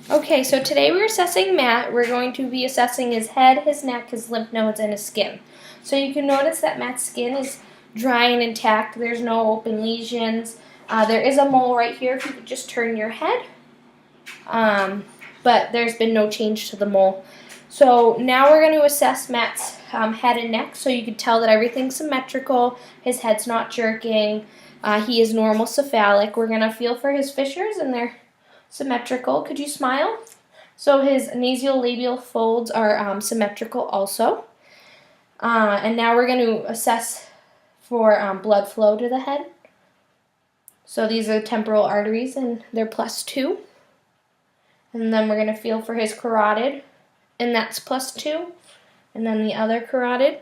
Okay, so today we're assessing Matt. We're going to be assessing his head, his neck, his lymph nodes, and his skin. So you can notice that Matt's skin is dry and intact. There's no open lesions. There is a mole right here if you could just turn your head. But there's been no change to the mole. So now we're going to assess Matt's head and neck. So you can tell that everything's symmetrical. His head's not jerking. He is normal cephalic. We're going to feel for his fissures, and they're symmetrical. Could you smile? So his nasolabial folds are symmetrical also. And now we're going to assess for blood flow to the head. So these are the temporal arteries, and they're +2. And then we're going to feel for his carotid, and that's +2. And then the other carotid,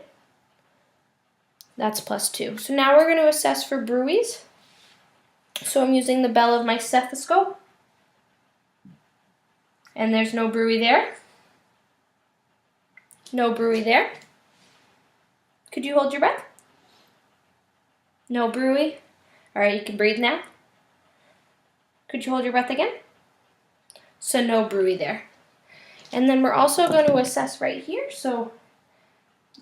that's +2. So now we're going to assess for bruits. So I'm using the bell of my stethoscope. And there's no bruit there. No bruit there. Could you hold your breath? No bruit. All right, you can breathe now. Could you hold your breath again? So no bruit there. And then we're also going to assess right here. So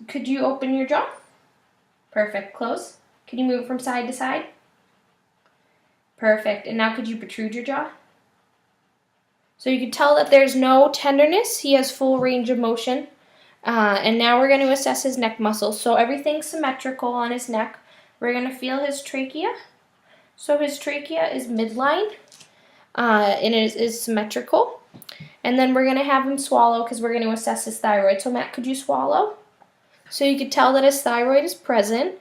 could you open your jaw? Perfect. Close. Can you move from side to side? Perfect. And now could you protrude your jaw? So you can tell that there's no tenderness. He has full range of motion. And now we're going to assess his neck muscles. So everything's symmetrical on his neck. We're going to feel his trachea. So his trachea is midline, and it is symmetrical. And then we're going to have him swallow because we're going to assess his thyroid. So Matt, could you swallow? So you can tell that his thyroid is present,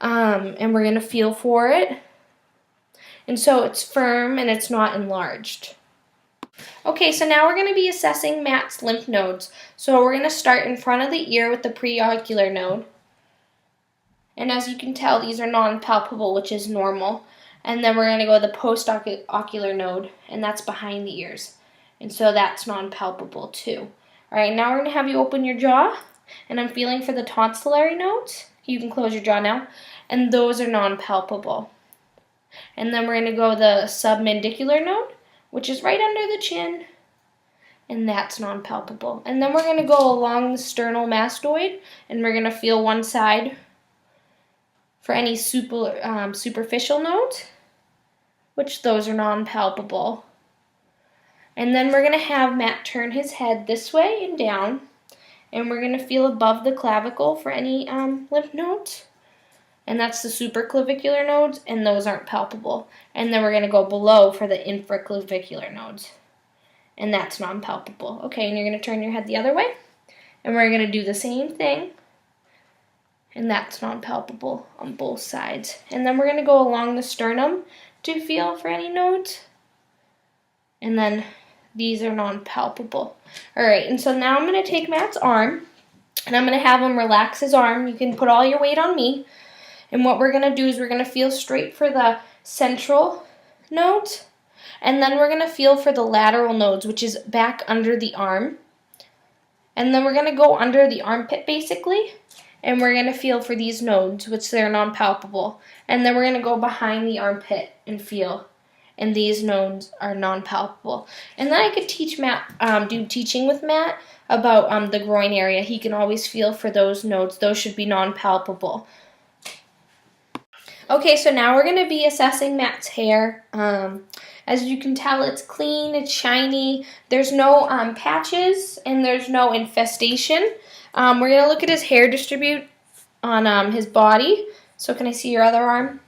and we're going to feel for it. And so it's firm and it's not enlarged. Okay, so now we're going to be assessing Matt's lymph nodes. So we're going to start in front of the ear with the preocular node. And as you can tell, these are non-palpable, which is normal. And then we're going to go with the postocular node, and that's behind the ears. And so that's non-palpable too. All right, now we're going to have you open your jaw, and I'm feeling for the tonsillary nodes. You can close your jaw now. And those are non-palpable. And then we're going to go the submandibular node, which is right under the chin, and that's non-palpable. And then we're going to go along the sternal mastoid, and we're going to feel one side for any superficial nodes, which those are non-palpable. And then we're going to have Matt turn his head this way and down, and we're going to feel above the clavicle for any lymph nodes. And that's the supraclavicular nodes, and those aren't palpable. And then we're going to go below for the infraclavicular nodes, and that's non-palpable. Okay, and you're going to turn your head the other way, and we're going to do the same thing, and that's non-palpable on both sides. And then we're going to go along the sternum to feel for any nodes, and then these are non-palpable. All right, and so now I'm going to take Matt's arm, and I'm going to have him relax his arm. You can put all your weight on me. And what we're going to do is we're going to feel straight for the central nodes, and then we're going to feel for the lateral nodes, which is back under the arm. And then we're going to go under the armpit basically, and we're going to feel for these nodes, which they're non-palpable. And then we're going to go behind the armpit and feel, and these nodes are non-palpable. And then I could teach Matt, do teaching with Matt about the groin area. He can always feel for those nodes. Those should be non-palpable. Okay, so now we're going to be assessing Matt's hair. As you can tell, it's clean, it's shiny, there's no patches, and there's no infestation. We're going to look at his hair distribute on his body. So can I see your other arm?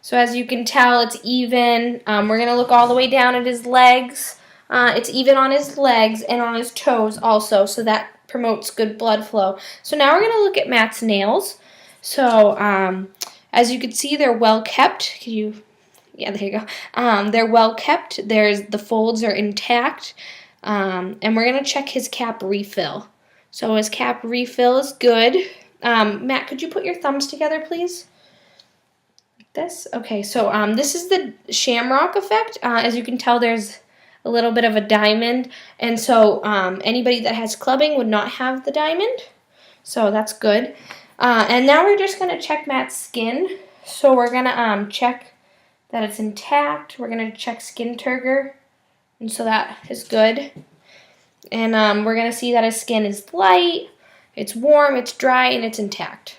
So as you can tell, it's even. We're going to look all the way down at his legs. It's even on his legs and on his toes also, so that promotes good blood flow. So now we're going to look at Matt's nails. So as you can see, they're well kept. Yeah, there you go. They're well kept. The folds are intact. And we're going to check his cap refill. So his cap refill is good. Matt, could you put your thumbs together, please? Like this? Okay, so this is the shamrock effect. As you can tell, there's a little bit of a diamond. And so anybody that has clubbing would not have the diamond. So that's good. And now we're just going to check Matt's skin. So we're going to check that it's intact. We're going to check skin turgor. And so that is good. And we're going to see that his skin is light, it's warm, it's dry, and it's intact.